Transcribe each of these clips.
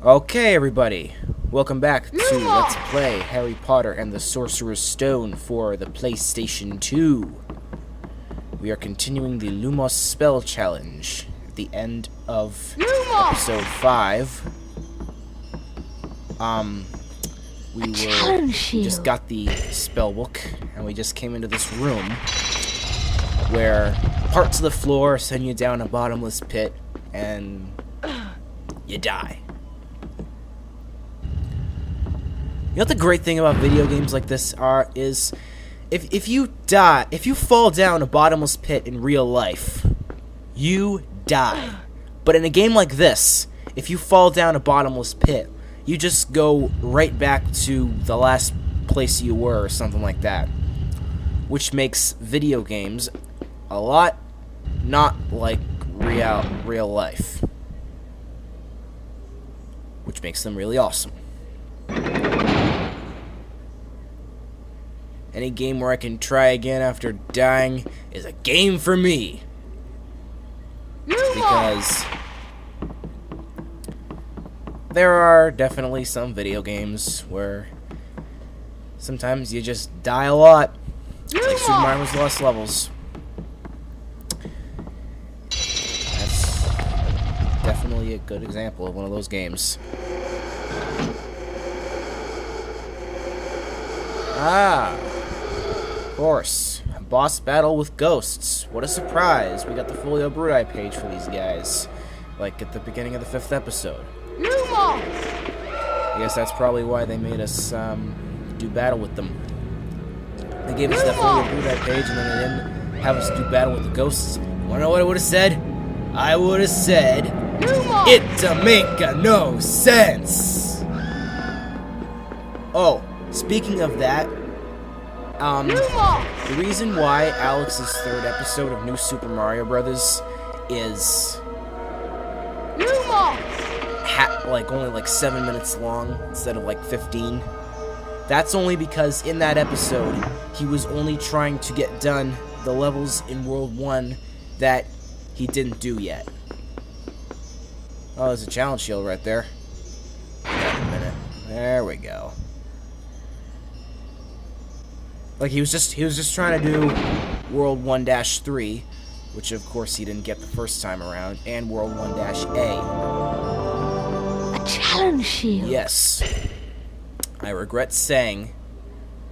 Okay, everybody, welcome back to Let's Play Harry Potter and the Sorcerer's Stone for the PlayStation 2. We are continuing the Lumos spell challenge at the end of episode 5. We just got the spell book, and we just came into this room where parts of the floor send you down a bottomless pit, and you die. You know what the great thing about video games like this is if you fall down a bottomless pit in real life, you die. But in a game like this, if you fall down a bottomless pit, you just go right back to the last place you were or something like that. Which makes video games a lot not like real life. Which makes them really awesome. Any game where I can try again after dying is a game for me. Because there are definitely some video games where sometimes you just die a lot. Like Super Mario's Lost Levels. That's definitely a good example of one of those games. Of course. A boss battle with ghosts. What a surprise. We got the Folio Brudi page for these guys. Like at the beginning of the 5th episode. Lumos! I guess that's probably why they made us do battle with them. They gave us that Folio Brudi page and then they didn't have us do battle with the ghosts. You wanna know what I would have said? I would have said, Lumos! it don't make no sense! Oh, speaking of that, the reason why Alex's 3rd episode of New Super Mario Brothers is only 7 minutes long instead of 15. That's only because in that episode he was only trying to get done the levels in World 1 that he didn't do yet. Oh, there's a challenge shield right there. Wait a minute. There we go. He was just trying to do World 1-3, which of course he didn't get the first time around, and World 1-A. A challenge shield. Yes. I regret saying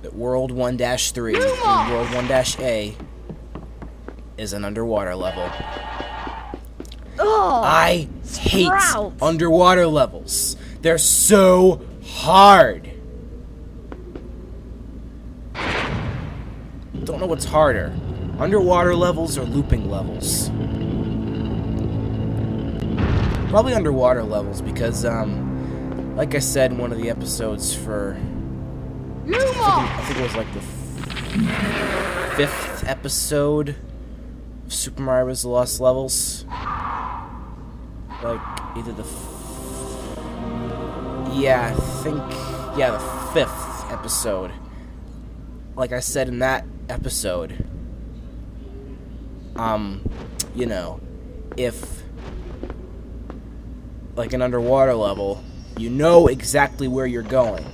that World 1-3 and World 1-A is an underwater level. Oh, I hate Sprout. underwater levels. They're so hard. Don't know what's harder, underwater levels or looping levels. Probably underwater levels because, like I said in one of the episodes for, I think it was the 5th episode of Super Mario Bros. Lost Levels. Either the, the 5th episode. Like I said in that episode, if an underwater level, you know exactly where you're going,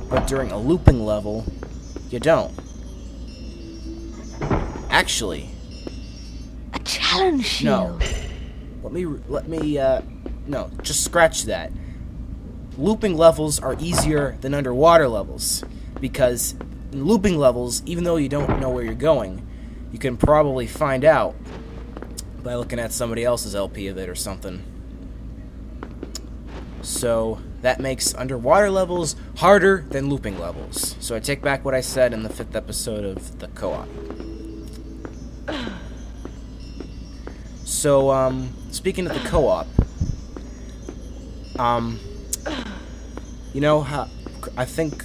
but during a looping level, you don't. Actually, a challenge shield. No, just scratch that. Looping levels are easier than underwater levels. Because in looping levels, even though you don't know where you're going, you can probably find out by looking at somebody else's LP of it or something. So that makes underwater levels harder than looping levels. So I take back what I said in the 5th episode of the co-op. So, speaking of the co-op, you know how I think.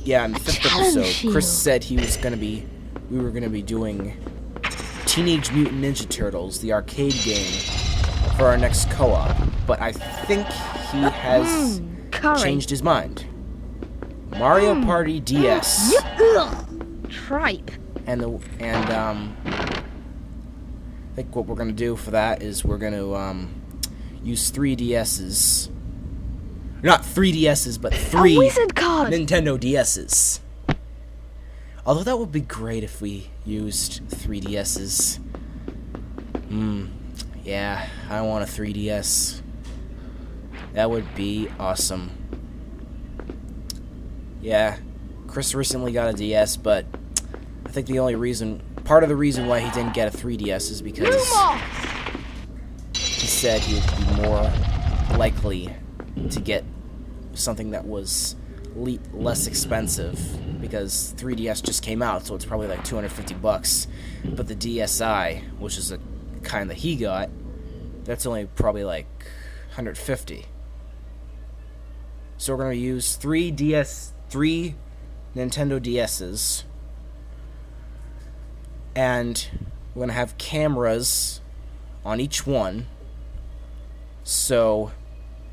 Yeah, in the 5th episode, Chris said we were gonna be doing Teenage Mutant Ninja Turtles, the arcade game, for our next co-op. But I think he has changed his mind. Mario Party DS. Tripe. And I think what we're gonna do for that is we're gonna use 3DSs. Not 3DSs, but 3 wizard card. Nintendo DSs. Although that would be great if we used 3DSs. Yeah, I want a 3DS. That would be awesome. Yeah, Chris recently got a DS, but I think part of the reason why he didn't get a 3DS is because he said he would be more likely to get something that was less expensive, because 3DS just came out, so it's probably like $250. But the DSi, which is the kind that he got, that's only probably like $150. So we're gonna use 3 Nintendo DSs, and we're gonna have cameras on each one, so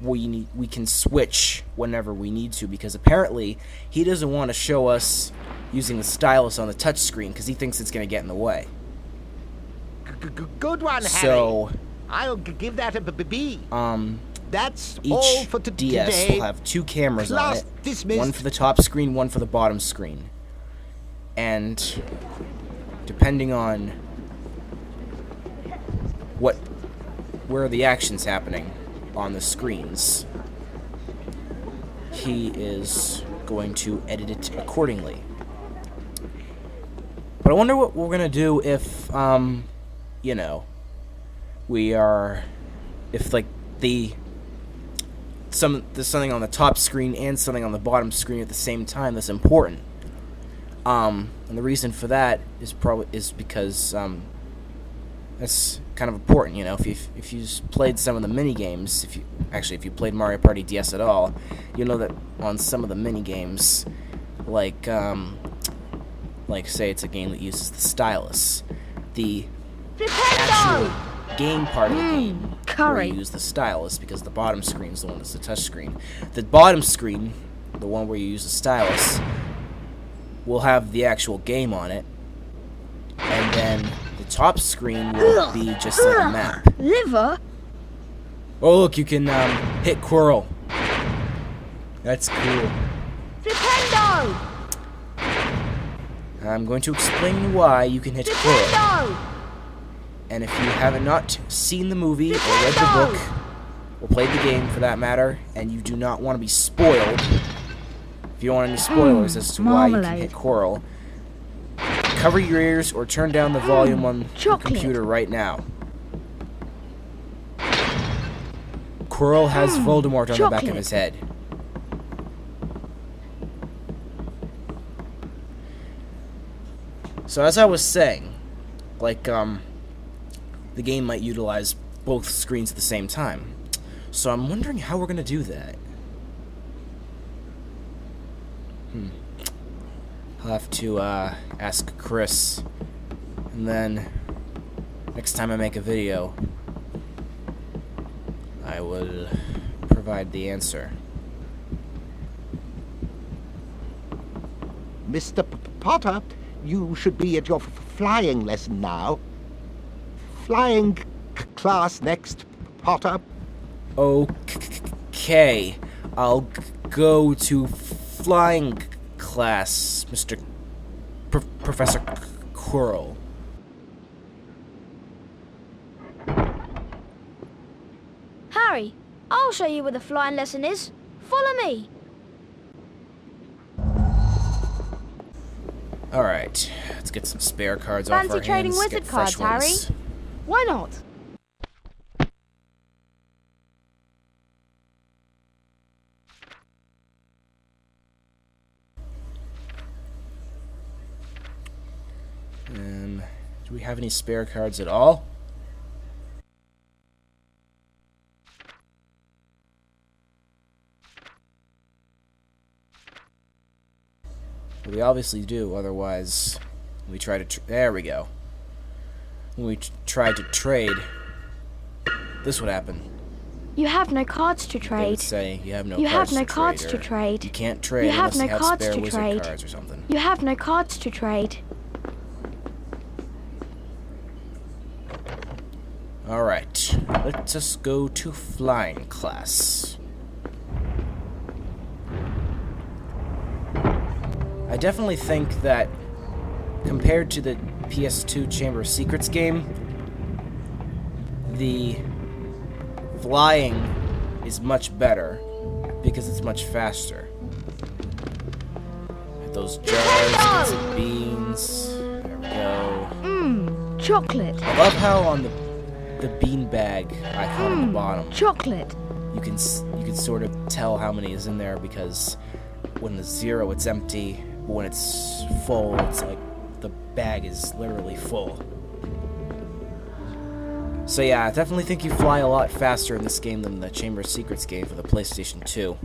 we can switch whenever we need to, because apparently he doesn't want to show us using the stylus on the touchscreen because he thinks it's going to get in the way. Good one, so, Harry. I'll give that a B. That's each all for DS today. will have 2 cameras on Class it. dismissed. One for the top screen, one for the bottom screen. And depending on where the action's happening on the screens, he is going to edit it accordingly. But I wonder what we're gonna do if you know, if like there's something on the top screen and something on the bottom screen at the same time that's important. And the reason for that is because that's kind of important, you know. If you've played some of the mini games, if you played Mario Party DS at all, you know that on some of the mini games, like say it's a game that uses the stylus, the actual game part of the game where you use the stylus, because the bottom screen is the one that's the touch screen. The bottom screen, the one where you use the stylus, will have the actual game on it, and then the top screen will be just like a map. Liver? Oh look, you can hit Quirrell. That's cool. Flipendo! I'm going to explain why you can hit Quirrell. And if you have not seen the movie or read the book, or played the game for that matter, and you do not want to be spoiled, if you don't want any spoilers as to why you can hit Quirrell, cover your ears or turn down the volume on your computer right now. Quirrell has Voldemort on the back of his head. So as I was saying, like, the game might utilize both screens at the same time. So I'm wondering how we're going to do that. I'll have to ask Chris, and then next time I make a video, I will provide the answer. Mr. Potter, you should be at your flying lesson now. Flying class next, Potter. Okay, I'll go to flying class, Mr. Professor Quirrell. Harry, I'll show you where the flying lesson is. Follow me. Alright, let's get some spare cards off our hands. Fancy trading wizard cards, Harry? Why not? Do we have any spare cards at all? Well, we obviously do, otherwise we try to there we go. When we tried to trade, this would happen. You have no cards to They would trade. say you have no You cards have no to cards trade, to or trade. You can't trade You have unless no you have cards spare to wizard trade. cards or something. You have no cards to trade. Alright. Let's just go to flying class. I definitely think that compared to the PS2 Chamber of Secrets game, the flying is much better because it's much faster. Those jars, get some beans. There we go. Chocolate. I love how on the bean bag icon on the bottom, Chocolate. you can sort of tell how many is in there, because when it's 0, it's empty. But when it's full, it's like the bag is literally full. So yeah, I definitely think you fly a lot faster in this game than the Chamber of Secrets game for the PlayStation 2.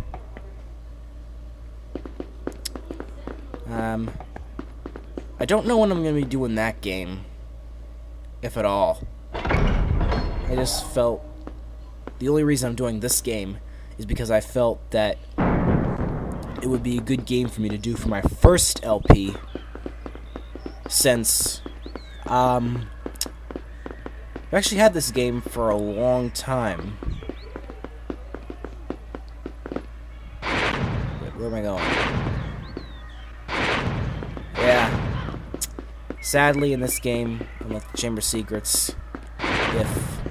I don't know when I'm going to be doing that game, if at all. I just felt the only reason I'm doing this game is because I felt that it would be a good game for me to do for my first LP, since I've actually had this game for a long time. Wait, where am I going? Yeah. Sadly, in this game, unlike the Chamber of Secrets, if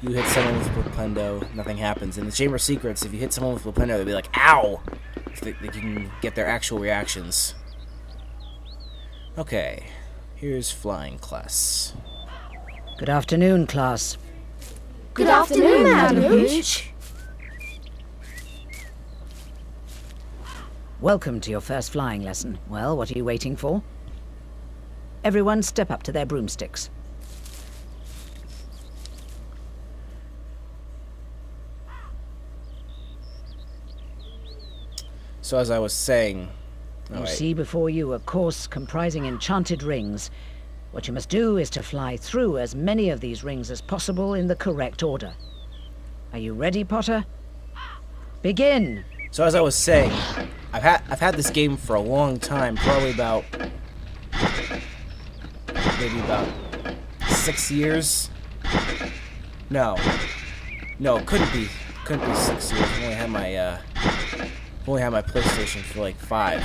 you hit someone with Flipendo, nothing happens. In the Chamber of Secrets, if you hit someone with Flipendo, they'll be like, ow! If they can get their actual reactions. Okay, here's flying class. Good afternoon, class. Good afternoon, Madam Hooch. Welcome to your first flying lesson. Well, what are you waiting for? Everyone step up to their broomsticks. So as I was saying... You see before you a course comprising enchanted rings. What you must do is to fly through as many of these rings as possible in the correct order. Are you ready, Potter? Begin! So as I was saying, I've had this game for a long time, probably maybe about 6 years. No, couldn't be 6 years. I've only had my PlayStation for like 5.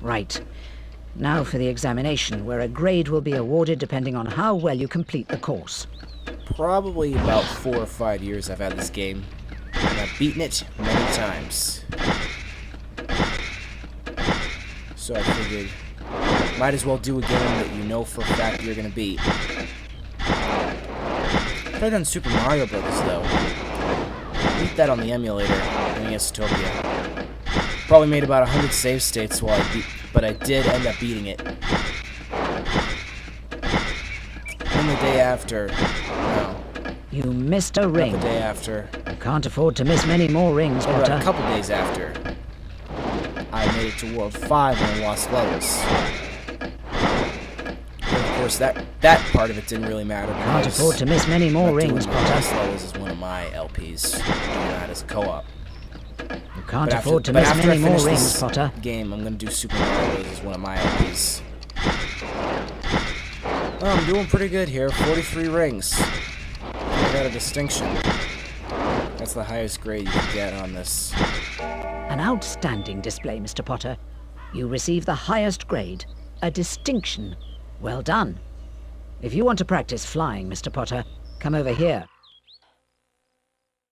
Right. Now for the examination, where a grade will be awarded depending on how well you complete the course. Probably about 4 or 5 years I've had this game, and I've beaten it many times. So I figured, might as well do a game that you know for a fact you're gonna beat. I've done Super Mario Bros. Though. Beat that on the emulator in Estopia. Probably made about 100 save states but I did end up beating it. And the day after, no. You missed a ring. Not the day after. You can't afford to miss many more rings, About Potter. a couple days after, I made it to World 5 and lost levels. And of course, that part of it didn't really matter. Can't afford to miss many more rings, Potter. Lost levels is one of my LPs. Doing that as co-op. You can't afford to miss many more rings, Potter. Game, I'm gonna do Super Mario Bros. As one of my LPs. Well, I'm doing pretty good here. 43 rings. I got a distinction. That's the highest grade you can get on this. An outstanding display, Mr. Potter. You receive the highest grade, a distinction. Well done. If you want to practice flying, Mr. Potter, come over here.